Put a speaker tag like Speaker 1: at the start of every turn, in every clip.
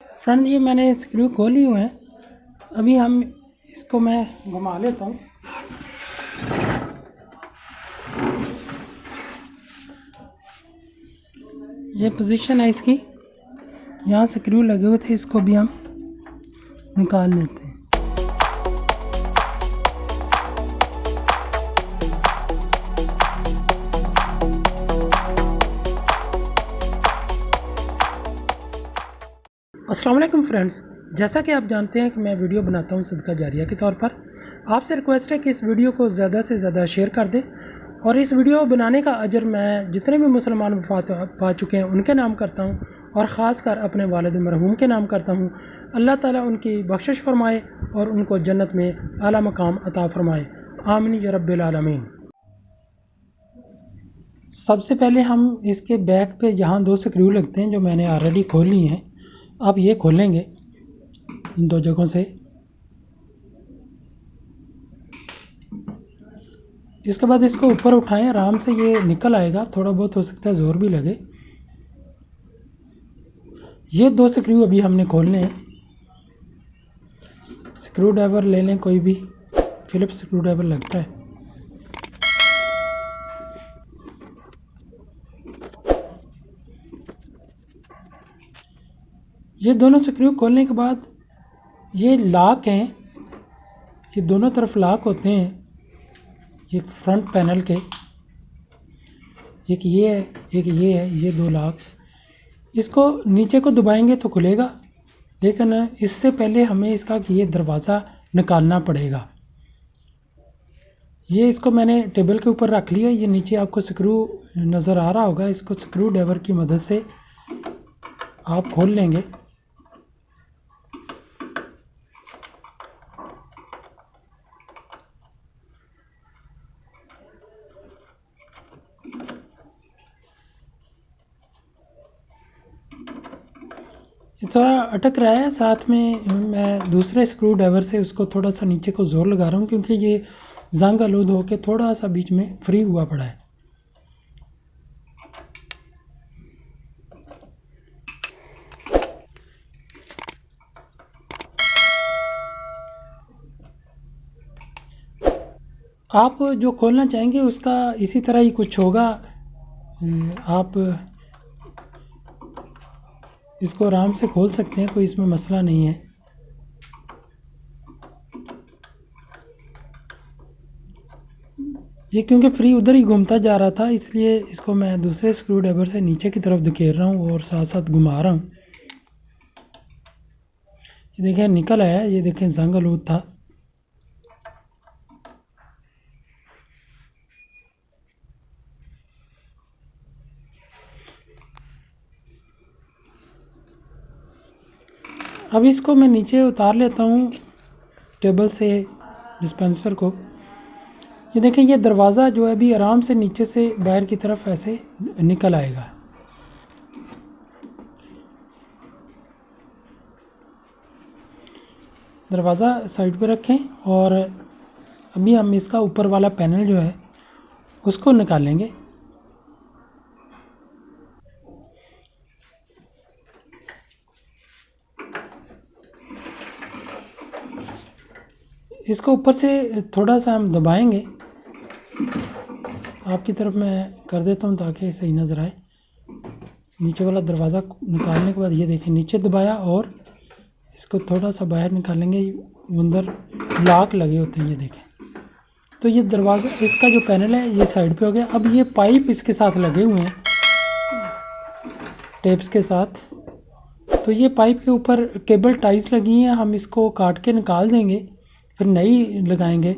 Speaker 1: Friend ये मैंने screw खोली हुए हैं। अभी हम इसको मैं घुमा लेता हूँ। ये पोजीशन है इसकी, यहाँ स्क्रू लगे हुए थे, इसको भी हम निकाल लेते हैं। अस्सलाम वालेकुम फ्रेंड्स, जैसा कि आप जानते हैं कि मैं वीडियो बनाता हूं सदका जारिया के तौर पर। आपसे रिक्वेस्ट है कि इस वीडियो को ज़्यादा से ज़्यादा शेयर कर दें और इस वीडियो बनाने का अजर मैं जितने भी मुसलमान वफ़ात पा चुके हैं उनके नाम करता हूं और ख़ास कर अपने वालिद मरहूम के नाम करता हूं। अल्लाह ताला उनकी बख्शिश फ़रमाए और उनको जन्नत में आला मकाम अता फ़रमाए, आमीन या रब्बिल आलमीन। सबसे पहले हम इसके बैक पे जहाँ 2 स्क्रू लगते हैं जो मैंने ऑलरेडी खोल ली हैं, आप ये खोलेंगे इन 2 जगहों से। इसके बाद इसको ऊपर उठाएं, आराम से ये निकल आएगा। थोड़ा बहुत हो सकता है ज़ोर भी लगे। ये 2 स्क्रू अभी हमने खोलने हैं। स्क्रू ड्राइवर ले लें, कोई भी फिलिप्स स्क्रू ड्राइवर लगता है। ये दोनों स्क्रू खोलने के बाद ये लॉक हैं, ये दोनों तरफ लॉक होते हैं। ये फ्रंट पैनल के एक ये है, एक ये है, ये 2 लॉक। इसको नीचे को दबाएंगे तो खुलेगा, लेकिन इससे पहले हमें इसका ये दरवाज़ा निकालना पड़ेगा। ये इसको मैंने टेबल के ऊपर रख लिया। ये नीचे आपको स्क्रू नज़र आ रहा होगा, इसको स्क्रू ड्राइवर की मदद से आप खोल लेंगे। ये थोड़ा अटक रहा है, साथ में मैं दूसरे स्क्रू ड्राइवर से उसको थोड़ा सा नीचे को ज़ोर लगा रहा हूँ क्योंकि ये जंग आलूद होकर थोड़ा सा बीच में फ्री हुआ पड़ा है। आप जो खोलना चाहेंगे उसका इसी तरह ही कुछ होगा। आप इसको आराम से खोल सकते हैं, कोई इसमें मसला नहीं है। ये क्योंकि फ्री उधर ही घूमता जा रहा था, इसलिए इसको मैं दूसरे स्क्रू ड्राइवर से नीचे की तरफ धकेल रहा हूँ और साथ साथ घुमा रहा हूँ। ये देखें निकल आया, ये देखें जंग आलूद था। अब इसको मैं नीचे उतार लेता हूँ टेबल से डिस्पेंसर को। ये देखें ये दरवाज़ा जो है अभी आराम से नीचे से बाहर की तरफ ऐसे निकल आएगा। दरवाज़ा साइड पे रखें और अभी हम इसका ऊपर वाला पैनल जो है उसको निकालेंगे। इसको ऊपर से थोड़ा सा हम दबाएंगे। आपकी तरफ मैं कर देता हूँ ताकि सही नज़र आए। नीचे वाला दरवाज़ा निकालने के बाद ये देखें नीचे दबाया और इसको थोड़ा सा बाहर निकालेंगे। अंदर लॉक लगे होते हैं, ये देखें। तो ये दरवाज़ा इसका जो पैनल है ये साइड पे हो गया। अब ये पाइप इसके साथ लगे हुए हैं टेप्स के साथ, तो ये पाइप के ऊपर केबल टाइज लगी हैं। हम इसको काट के निकाल देंगे, फिर नई लगाएंगे।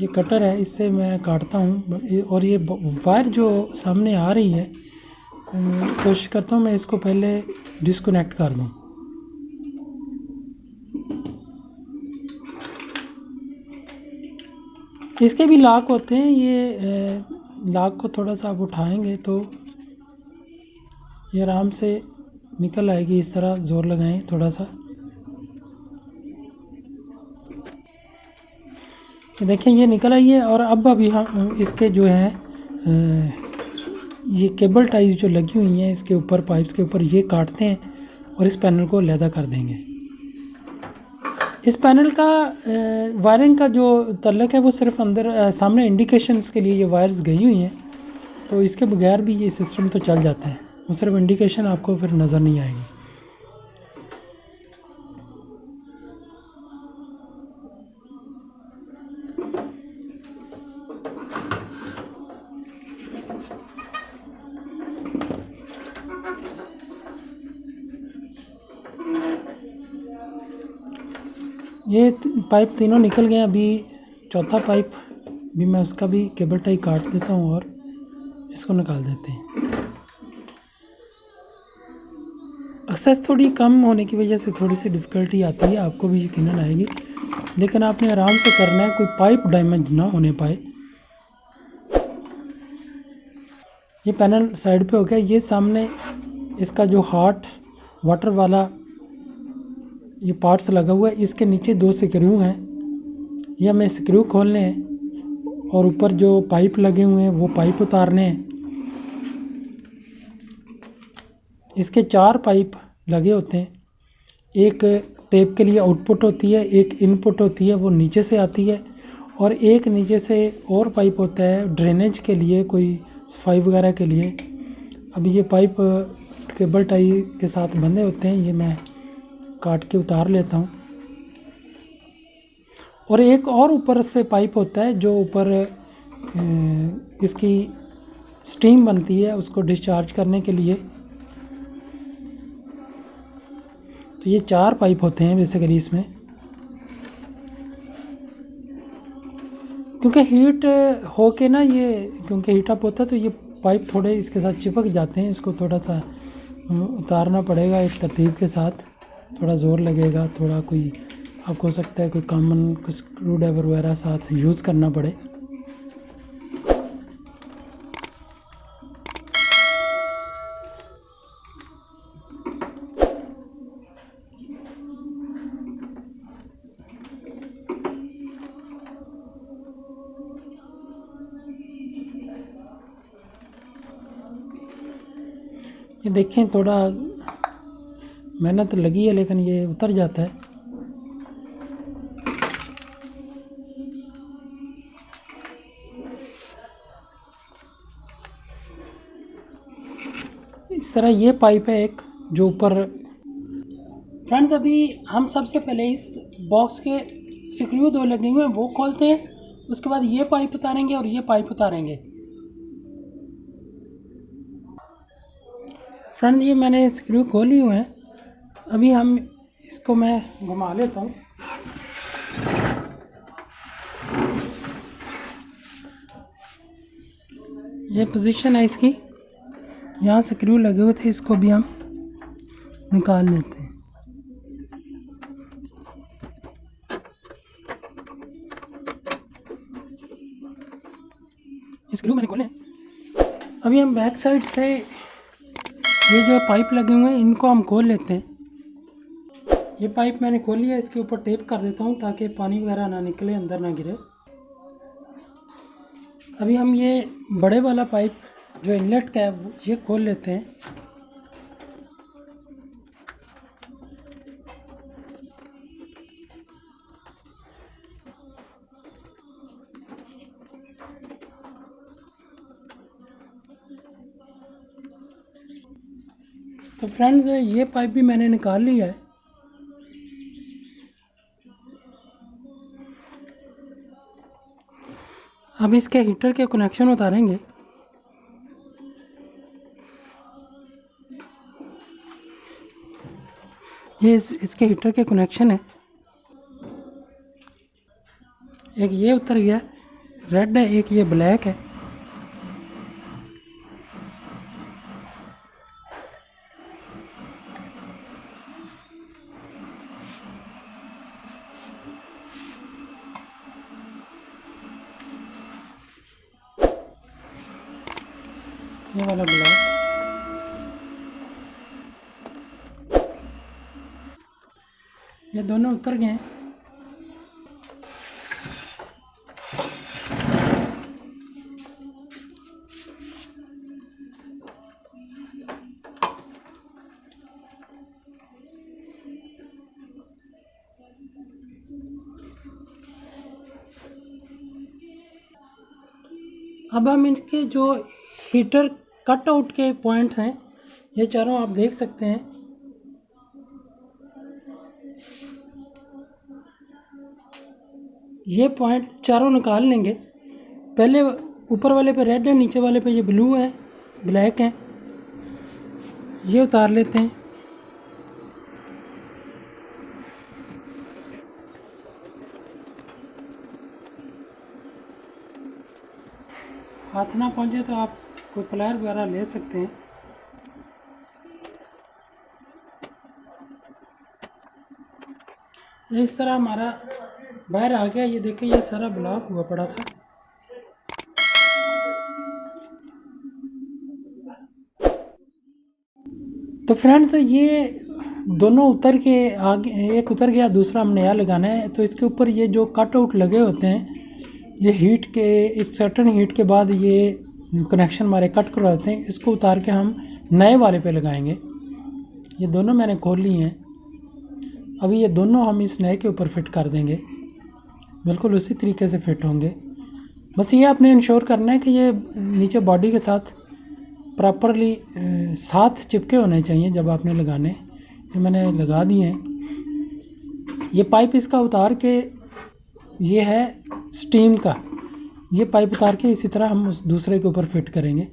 Speaker 1: ये कटर है, इससे मैं काटता हूँ। और ये वायर जो सामने आ रही है, कोशिश करता हूँ मैं इसको पहले डिस्कनेक्ट कर दूँ। इसके भी लॉक होते हैं। ये लॉक को थोड़ा सा आप उठाएंगे तो ये आराम से निकल आएगी। इस तरह ज़ोर लगाएं थोड़ा सा। देखें ये निकल आई है। और अब अभी हम इसके जो है ये केबल टाइज जो लगी हुई हैं इसके ऊपर, पाइप्स के ऊपर, ये काटते हैं और इस पैनल को अलहदा कर देंगे। इस पैनल का वायरिंग का जो तल्लक है वो सिर्फ अंदर सामने इंडिकेशंस के लिए ये वायर्स गई हुई हैं, तो इसके बगैर भी ये सिस्टम तो चल जाता है, वो सिर्फ इंडिकेशन आपको फिर नज़र नहीं आएगी। ये पाइप तीनों निकल गए, अभी चौथा पाइप भी मैं उसका भी केबल टाई काट देता हूँ और इसको निकाल देते हैं। एक्सेस थोड़ी कम होने की वजह से थोड़ी सी डिफ़िकल्टी आती है, आपको भी यकीनन आएगी, लेकिन आपने आराम से करना है, कोई पाइप डैमेज ना होने पाए। ये पैनल साइड पे हो गया। ये सामने इसका जो हॉट वाटर वाला ये पार्ट्स लगा हुआ है, इसके नीचे 2 स्क्रू हैं, ये हमें स्क्रू खोलने हैं और ऊपर जो पाइप लगे हुए हैं वो पाइप उतारने हैं। इसके 4 पाइप लगे होते हैं, एक टेप के लिए आउटपुट होती है, एक इनपुट होती है वो नीचे से आती है, और एक नीचे से और पाइप होता है ड्रेनेज के लिए, कोई सफाई वगैरह के लिए। अभी ये पाइप केबल टाई के साथ बंधे होते हैं, ये मैं काट के उतार लेता हूँ। और एक और ऊपर से पाइप होता है जो ऊपर इसकी स्टीम बनती है उसको डिस्चार्ज करने के लिए। तो ये 4 पाइप होते हैं बेसिकली इसमें, क्योंकि हीट हो के ना ये क्योंकि हीट अप होता है तो ये पाइप थोड़े इसके साथ चिपक जाते हैं, इसको थोड़ा सा उतारना पड़ेगा एक तरतीब के साथ, थोड़ा ज़ोर लगेगा, थोड़ा कोई आपको हो सकता है कोई कॉमन कुछ स्क्रू ड्राइवर वगैरह साथ यूज़ करना पड़े। ये देखें थोड़ा मेहनत लगी है लेकिन ये उतर जाता है। इस तरह ये पाइप है एक जो ऊपर। फ्रेंड्स अभी हम सबसे पहले इस बॉक्स के स्क्रू 2 लगे हुए हैं वो खोलते हैं, उसके बाद ये पाइप उतारेंगे और ये पाइप उतारेंगे। फ्रेंड्स ये मैंने स्क्रू खोली हुए हैं, अभी हम इसको मैं घुमा लेता हूँ। ये पोजीशन है इसकी, यहाँ स्क्रू लगे हुए थे, इसको भी हम निकाल लेते हैं। स्क्रू मैंने खोले। अभी हम बैक साइड से ये जो पाइप लगे हुए हैं इनको हम खोल लेते हैं। ये पाइप मैंने खोल लिया, इसके ऊपर टेप कर देता हूँ ताकि पानी वगैरह ना निकले, अंदर ना गिरे। अभी हम ये बड़े वाला पाइप जो इनलेट का है ये खोल लेते हैं। तो फ्रेंड्स ये पाइप भी मैंने निकाल लिया है। अब इसके हीटर के कनेक्शन उतारेंगे। ये इसके हीटर के कनेक्शन है, एक ये उतर गया रेड है, एक ये ब्लैक है। ये वाला ब्लैक, ये दोनों उतर गए हैं। अब हम इनके जो हीटर कट आउट के पॉइंट्स हैं ये चारों आप देख सकते हैं। ये पॉइंट चारों निकाल लेंगे। पहले ऊपर वाले पे रेड है, नीचे वाले पे ये ब्लू है, ब्लैक है, ये उतार लेते हैं। हाथ ना पहुंचे तो आप कोई प्लायर वगैरह ले सकते हैं। इस तरह हमारा बाहर आ गया। ये देखिए ये सारा ब्लॉक हुआ पड़ा था। तो फ्रेंड्स ये दोनों उतर के आगे, एक उतर गया, दूसरा हम नया लगाना है। तो इसके ऊपर ये जो कट आउट लगे होते हैं ये हीट के एक सर्टन हीट के बाद ये कनेक्शन हमारे कट करवाते हैं। इसको उतार के हम नए वाले पे लगाएंगे। ये दोनों मैंने खोल लिए हैं। अभी ये दोनों हम इस नए के ऊपर फिट कर देंगे, बिल्कुल उसी तरीके से फिट होंगे। बस ये आपने इंश्योर करना है कि ये नीचे बॉडी के साथ प्रॉपरली साथ चिपके होने चाहिए जब आपने लगाने। ये मैंने लगा दिए हैं। ये पाइप इसका उतार के, ये है स्टीम का, ये पाइप उतार के इसी तरह हम उस दूसरे के ऊपर फिट करेंगे।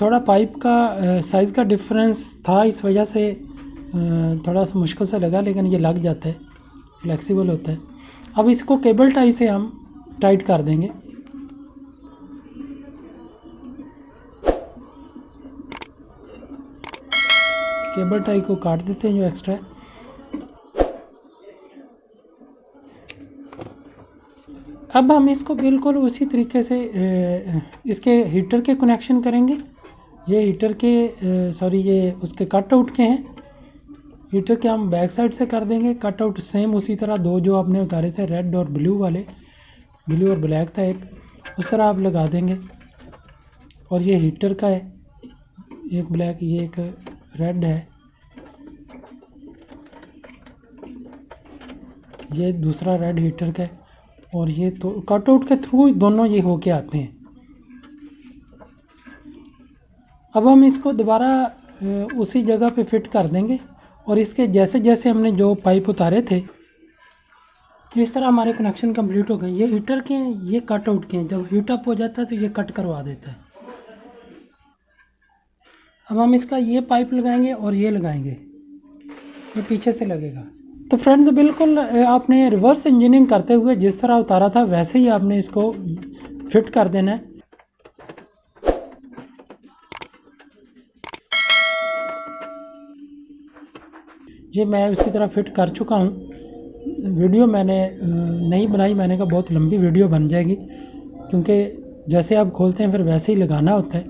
Speaker 1: थोड़ा पाइप का साइज़ का डिफरेंस था, इस वजह से थोड़ा सा मुश्किल से लगा, लेकिन ये लग जाता है, फ्लेक्सिबल होता है। अब इसको केबल टाई से हम टाइट कर देंगे। केबल टाई को काट देते हैं जो एक्स्ट्रा है। अब हम इसको बिल्कुल उसी तरीके से इसके हीटर के कनेक्शन करेंगे। ये हीटर के सॉरी ये उसके कट आउट के हैं। हीटर के हम बैक साइड से कर देंगे कट आउट, सेम उसी तरह दो जो आपने उतारे थे रेड और ब्लू वाले, ब्लू और ब्लैक था एक, उस तरह आप लगा देंगे। और ये हीटर का है, एक ब्लैक, ये एक रेड है, ये दूसरा रेड हीटर का है। और ये तो कट आउट के थ्रू दोनों ये होके आते हैं। अब हम इसको दोबारा उसी जगह पे फिट कर देंगे। और इसके जैसे जैसे हमने जो पाइप उतारे थे इस तरह हमारे कनेक्शन कंप्लीट हो गए। ये हीटर के हैं, ये कट आउट के हैं। जब हीट अप हो जाता है तो ये कट करवा देता है। अब हम इसका ये पाइप लगाएंगे और ये लगाएंगे, ये पीछे से लगेगा। तो फ्रेंड्स बिल्कुल आपने रिवर्स इंजीनियरिंग करते हुए जिस तरह उतारा था वैसे ही आपने इसको फिट कर देना है। ये मैं उसी तरह फिट कर चुका हूँ। वीडियो मैंने नहीं बनाई, मैंने कहा बहुत लंबी वीडियो बन जाएगी, क्योंकि जैसे आप खोलते हैं फिर वैसे ही लगाना होता है।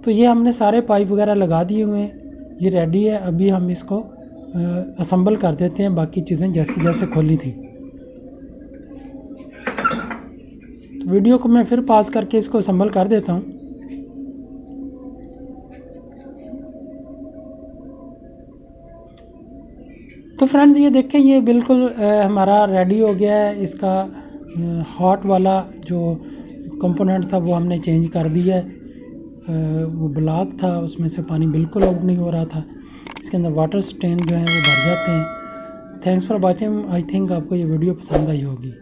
Speaker 1: तो ये हमने सारे पाइप वगैरह लगा दिए हुए हैं, ये रेडी है। अभी हम इसको असम्बल कर देते हैं, बाकी चीज़ें जैसे जैसे खोली थी। तो वीडियो को मैं फिर पॉज करके इसको असम्बल कर देता हूँ। तो फ्रेंड्स ये देखें, ये बिल्कुल हमारा रेडी हो गया है। इसका हॉट वाला जो कंपोनेंट था वो हमने चेंज कर दिया है। वो ब्लॉक था, उसमें से पानी बिल्कुल आउट नहीं हो रहा था। इसके अंदर वाटर स्टेन जो है वो भर जाते हैं। Thanks for watching. I think आपको ये वीडियो पसंद आई होगी।